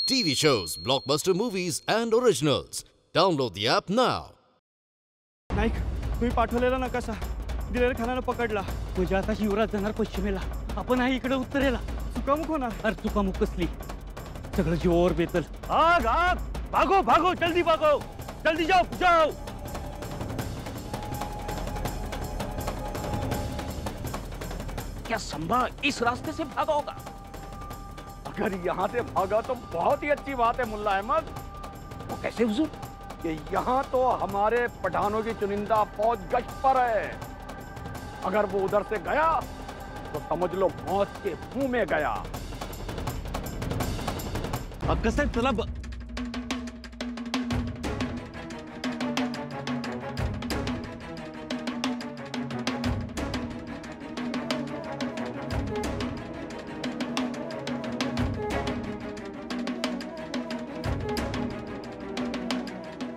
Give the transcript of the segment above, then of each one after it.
TV shows, blockbuster movies, and originals. Download the app now. Naik, तुम्ही पाठवलेला नकाशा दिलेर खानानं पकडला. म्हणजे आता शिवराज जाणार पश्चिमेला, आपण आहे इकडे उत्तरेला. चुकामुक होणार. अरे चुकामुक कसली, सगळं जीवावर बेतल. आग आग, भागो भागो, जल्दी भागो, जल्दी जाओ जाओ. क्या संभा इस रास्ते से भागा होगा? अगर यहाँ से भागा तो बहुत ही अच्छी बात है मुल्ला अहमद। वो कैसे हुजूर? कि यहाँ तो हमारे पठानों की चुनिंदा फौज गश्त पर है। अगर वो उधर से गया तो समझ लो मौत के मुंह में गया। कसं चला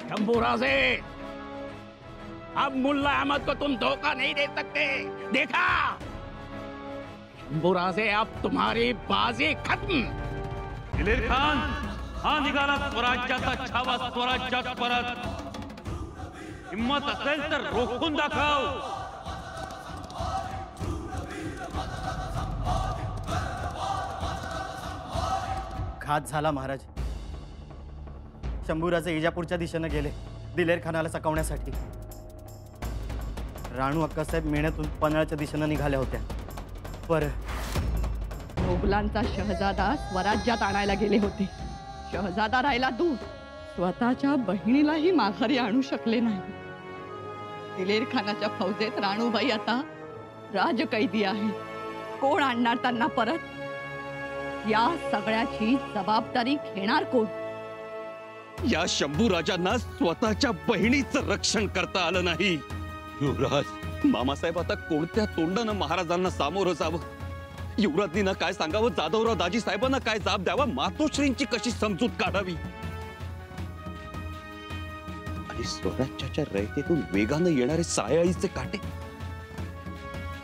शंभूराजे, अब मुल्ला अहमद को तुम धोखा नहीं दे सकते। देखा शंभूराजे, अब तुम्हारी बाजी खत्म। दिलेर खान हा निघाला स्वराज्याचा छावा स्वराज्यात परत. हिम्मत असेल तर रोखून दाखव. घात झाला महाराज. शंभूराजे इजापूरच्या दिशेने गेले दिलेर खानाला चकवण्यासाठी. राणू अक्कासाहेब मेण्यातून पन्हाळच्या दिशेने निघाल्या होत्या. पर मोगलांचा शहजादा स्वराज्यात आणायला गेले होते. शहजादा राहिला दूर, स्वतःच्या बहिणीलाही माघारी आणू शकले नाही. दिलेर खानाच्या फौजेत राणूबाई आता राजकैदी आहे. कोण आणणार त्यांना परत? या सगळ्याची जबाबदारी घेणार कोण? या शंभू राजांना स्वतःच्या बहिणीचं रक्षण करता आलं नाही. युवराज, मामासाहेब आता कोणत्या तोंडानं महाराजांना सामोरं जावं? युवराजांना काय सांगावं? जाधवराव दाजी साहेबांना काय जाब द्यावा? मातोश्रींची कशी समजूत काढावी? आणि स्वराज्याच्या रयतेतून वेगानं येणारे सायाळीचे काटे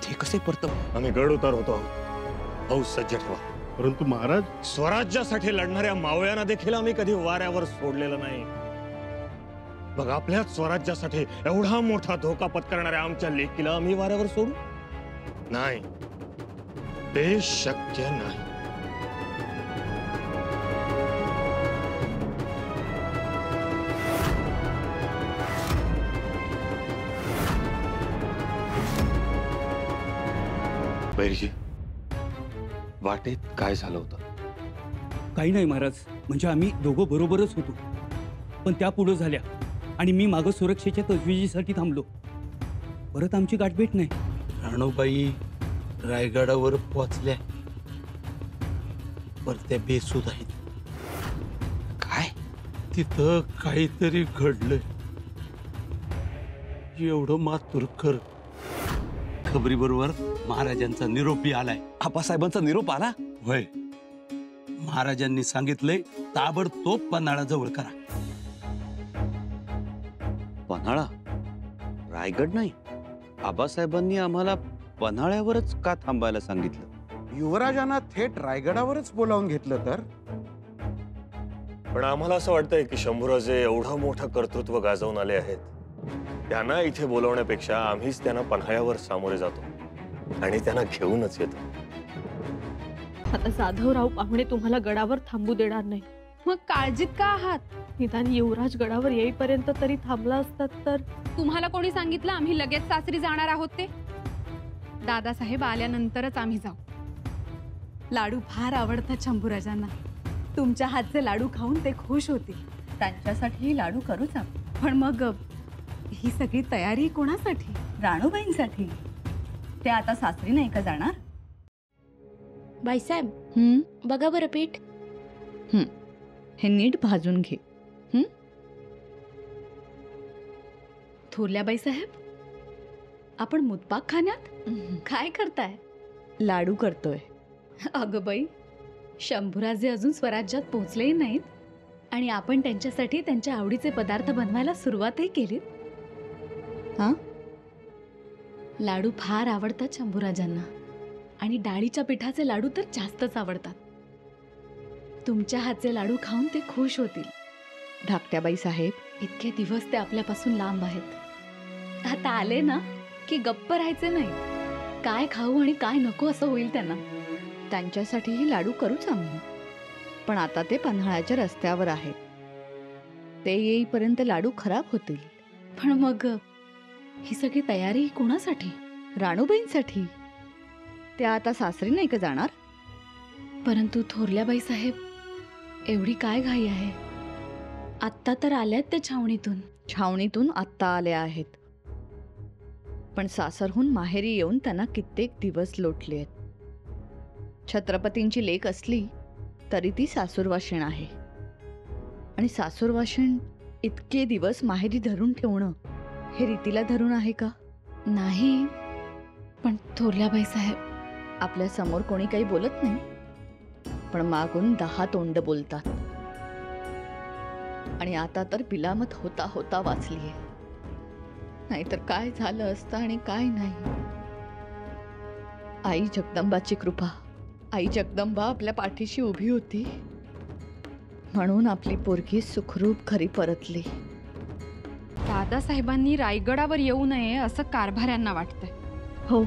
ते कसे परतव? आम्ही गड उतार होतो आहोत. हौस सज्ज ठेवा. परंतु महाराज, स्वराज्यासाठी लढणाऱ्या मावळ्यांना देखील आम्ही कधी वाऱ्यावर सोडलेलं नाही. बघ, आपल्या स्वराज्यासाठी एवढा मोठा धोका पत्करणाऱ्या आमच्या लेकीला आम्ही वाऱ्यावर सोडू? नाही, ते शक्य नाही. बैरजी, वाटेत काय झालं होतं? काही नाही महाराज, म्हणजे आम्ही दोघं बरोबरच होतो, पण त्या पुढे झाल्या आणि मी मागं सुरक्षेच्या तजवीजीसाठी थांबलो. परत आमची गाठभेट नाही. राणूबाई रायगडावर पोहोचल्या, पर त्या बेसूद आहेत. काय? तिथं काहीतरी घडलंय एवढं मात्र खरं. खबरी बरोबर महाराजांचा निरोपी आलाय. आप्पासाहेबांचा निरोप आला? होय, महाराजांनी सांगितलंय ताबडतोब पन्हाळा जवळ करा. पन्हाळा? रायगड नाही? आबासाहेबांनी आम्हाला पन्हाळ्यावरच का थांबायला सांगितलं? युवराजांना थेट रायगडावरच बोलावून घेतलं तर? पण आम्हाला असं वाटतंय की शंभूराजे एवढं मोठं कर्तृत्व गाजवून आले आहेत, त्यांना इथे बोलवण्यापेक्षा आम्हीच त्यांना पन्हाळ्यावर सामोरे जातो आणि त्यांना घेऊनच येतो. आता जाधवराव पाहुणे तुम्हाला गडावर थांबू देणार नाही. मग काळजीत का आहात? निदान युवराज गडावर येईपर्यंत तरी थांबला असतात तर. तुम्हाला कोणी सांगितलं आम्ही लगेच सासरी जाणार आहोत ते? दादासाहेब आल्यानंतरच आम्ही जाऊ. लाडू फार आवडतात शंभूराजांना. तुमच्या हातचे लाडू खाऊन ते खुश होते. त्यांच्यासाठी लाडू करूच आपण. पण मग ही सगळी तयारी कोणासाठी? राणूबाईंसाठी. ते आता सासरी नाही का जाणार? बाईसाहेब, बघा बरं पीठ. हे नीट भाजून घे. थोरल्या बाईसाहेब, आपण मुतपाक खाण्यात काय करताय? लाडू करतोय. अगं बाई, शंभूराजे अजून स्वराज्यात पोहोचलेही नाहीत आणि आपण त्यांच्यासाठी त्यांच्या आवडीचे पदार्थ बनवायला सुरुवातही केली. लाडू फार आवडतात शंभूराजांना आणि डाळीच्या पिठाचे लाडू तर जास्तच आवडतात. तुमच्या हातचे लाडू खाऊन ते खुश होतील. धाकट्याबाई साहेब, इतके दिवस ते आपल्यापासून लांब आहेत. आता आले ना की गप्प राहायचे नाही. काय खाऊ आणि काय नको असं होईल त्यांना. त्यांच्यासाठीही लाडू करूच आम्ही. पण आता ते पन्हाळ्याच्या रस्त्यावर आहेत. ते येईपर्यंत लाडू खराब होतील. पण मग ही सगळी तयारी कोणासाठी? राणूबाईंसाठी. त्या आता सासरी नाही का जाणार? परंतु थोरल्या बाई साहेब, एवढी काय घाई आहे? आत्ता तर आल्यात ते छावणीतून आत्ता आल्या आहेत. पण सासरहून माहेरी येऊन त्यांना कित्येक दिवस लोटले आहेत. छत्रपतींची लेक असली तरी ती सासूरवाशीण आहे. आणि सासूरवाशीण इतके दिवस माहेरी धरून ठेवणं हे रीतीला धरून आहे का? नाही. पण थोरल्या बाई साहेब, आपल्या समोर कोणी काही बोलत नाही, पण मागून 10 तोंड बोलतात. आणि आता तर बिलामत होता होता वाचलीये. नाहीतर काय झालं असतं आणि काय नाही. आई जगदंबाची कृपा. आई जगदंबा आपल्या पाठीशी उभी होती म्हणून आपली पोरगी सुखरूप घरी परतली. दादासाहेबांनी रायगडावर येऊ नये असं कारभाऱ्यांना वाटतंय. हो.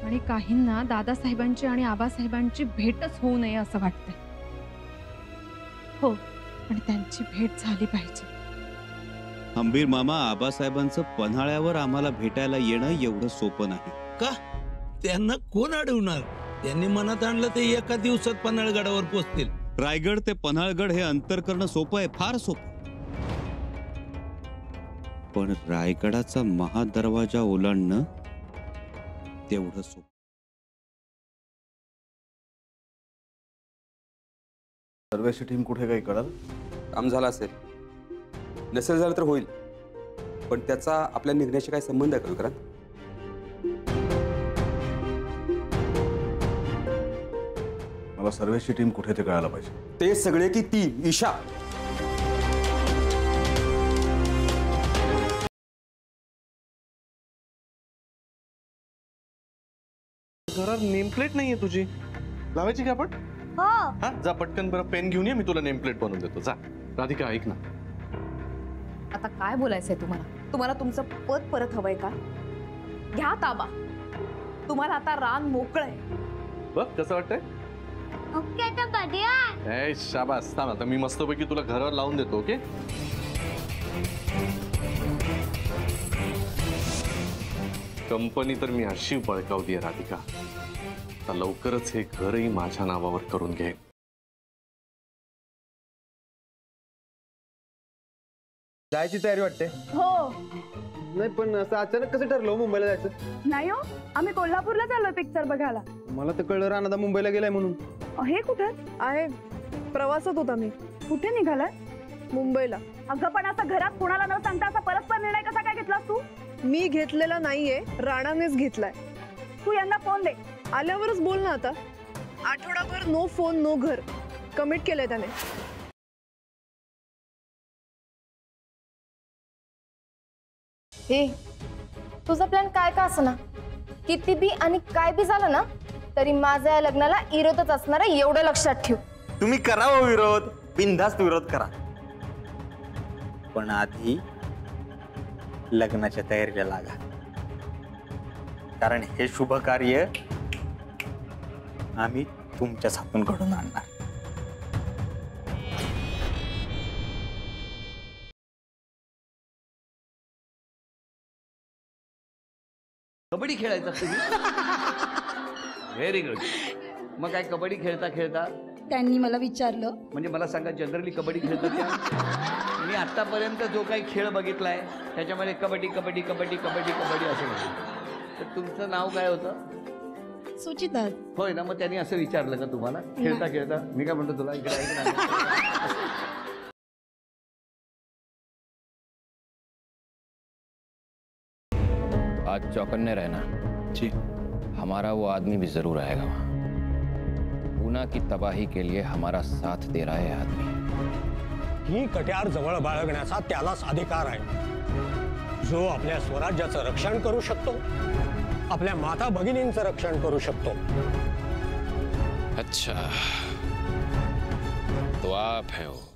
आणि काहींना दादासाहेबांची आणि आबासाहेबांची भेटच होऊ नये असं वाटतंय. हो. आणि त्यांची भेट झाली पाहिजे. अंबीर मामा, आबासाहेबांचं पन्हाळ्यावर आम्हाला भेटायला येणं एवढं सोपं नाही. का? त्यांना कोण अडवणार? त्यांनी मनात आणलं ते एका दिवसात पन्हाळगडावर पोहोचतील. रायगड ते पन्हाळगड हे अंतर करणं सोपं आहे, फार सोपं. पण रायगडाचा महादरवाजा ओलांडणं तेवढं सोपं. सर्वेची टीम कुठे काही कळाल? काम झालं असेल, नसेल झालं तर होईल. पण त्याचा आपल्या निर्णयाशी काय संबंध आहे का विक्रांत? मला सर्वेची टीम कुठे ते कळायला पाहिजे. ते सगळे की ती ईशा? घरात नेमप्लेट नाहीये तुझी, लावायची का आपण? हा, जा पटकन बरं पेन घेऊन ये, मी तुला नेमप्लेट बनवून देतो. जा. राधिका ऐक ना. आता काय बोलायचंय तुम्हाला? तुम्हाला तुमचं पद परत हवंय का? घ्या ताबा. तुम्हाला आता रान मोकळं आहे. बघ कसं वाटतंय? ओके तर बढिया. ए शाबास. थांब आता मी मस्तपैकी तुला घरावर लावून देतो. ओके. कंपनी तर मी अशी बळकावली आहे राधिका. आता लवकरच हे घरही माझ्या नावावर करून घे. जायची तयारी वाटते? हो. नाही पण असं अचानक कसं ठरलं मुंबईला जायचं? नाही हो, आम्ही कोल्हापूरला चाललोय पिक्चर बघायला. मला तर कळलं राणादा मुंबईला गेलाय म्हणून. हे कुठे आहे? प्रवासात होता मी. कुठे निघालाय? मुंबईला. अगं पण असं घरात कोणाला न सांगता असा परस्पर निर्णय कसा काय घेतलास तू? मी घेतलेला नाहीये, राणानेच घेतलाय. तू यांना फोन दे. आल्यावरच बोल ना. आता आठवडाभर नो फोन नो घर कमिट केलंय त्याने. हे तुझा प्लॅन काय का असना, किती बी आणि काय बी झालं ना तरी माझ्या लग्नाला विरोधच असणार आहे, एवढं लक्षात ठेव. तुम्ही करा हो विरोध, बिनधास्त विरोध करा, पण आधी लग्नाच्या तयारीला लागा. कारण हे शुभ कार्य आम्ही तुमच्याच हातून घडून आणणार. कबड्डी खेळायचा तुम्ही? Very good. मग काय कबड्डी खेळता खेळता त्यांनी मला विचारलं, म्हणजे मला सांगा जनरली कबड्डी खेळतात त्या? मी आतापर्यंत जो काही खेळ बघितलाय त्याच्यामध्ये कबड्डी कबड्डी कबड्डी कबड्डी कबड्डी असं होतं. तर तुमचं नाव काय होतं? सुचिता. होय ना. मग त्यांनी असं विचारलं का तुम्हाला खेळता खेळता? मी काय म्हणतो तुला, इकडे ऐक ना. आज चौकन्ने रहना जी. हमारा वो आदमी भी जरूर आएगा वहाँ. पूना की तबाही के लिए हमारा साथ दे रहा है आदमी. ही कट्यार जवळ बाळगण्याचा त्यालाच अधिकार आहे, जो आपल्या स्वराज्याचं रक्षण करू शकतो, आपल्या माता भगिनींचं रक्षण करू शकतो. अच्छा, तो आप हैं वो